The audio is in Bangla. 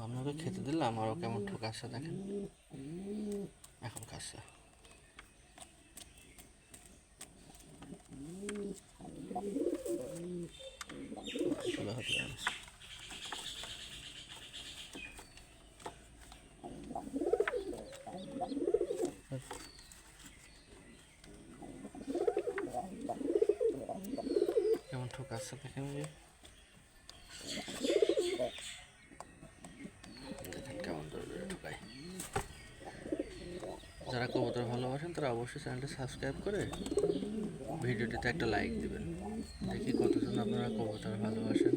আমি ওকে খেতে দিলাম আর ও কেমন ঠকাচ্ছে দেখেন, এখন খাচ্ছে। চলে হতে কেমন ঠকাচ্ছে দেখেন, দেখেন কেমন ধরে ঠকায়। যারা কবুতর ভালোবাসেন তারা অবশ্যই চ্যানেলটি সাবস্ক্রাইব করে ভিডিওটিতে একটা লাইক দিবেন। দেখি কতজন আপনারা কবুতর ভালোবাসেন।